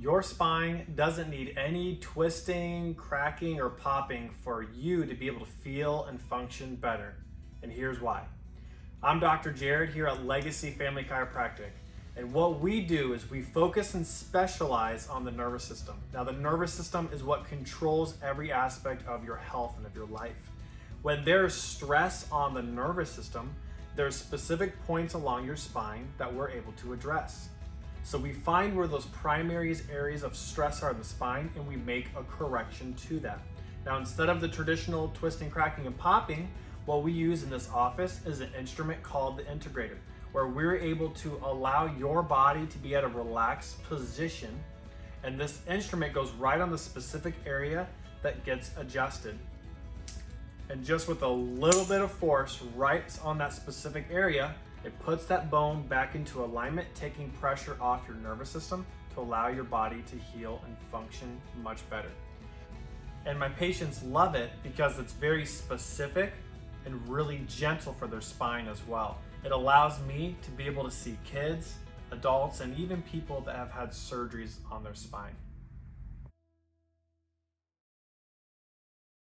your spine doesn't need any twisting, cracking, or popping for you to be able to feel and function better. And here's why. I'm Dr. Jared here at Legacy Family Chiropractic. And what we do is we focus and specialize on the nervous system. Now, the nervous system is what controls every aspect of your health and of your life. When there's stress on the nervous system, there's specific points along your spine that we're able to address. So we find where those primary areas of stress are in the spine and we make a correction to that. Now, instead of the traditional twisting, cracking, and popping, what we use in this office is an instrument called the Integrator, where we're able to allow your body to be at a relaxed position. And this instrument goes right on the specific area that gets adjusted. And just with a little bit of force right on that specific area, it puts that bone back into alignment, taking pressure off your nervous system to allow your body to heal and function much better. And my patients love it because it's very specific and really gentle for their spine as well. It allows me to be able to see kids, adults, and even people that have had surgeries on their spine.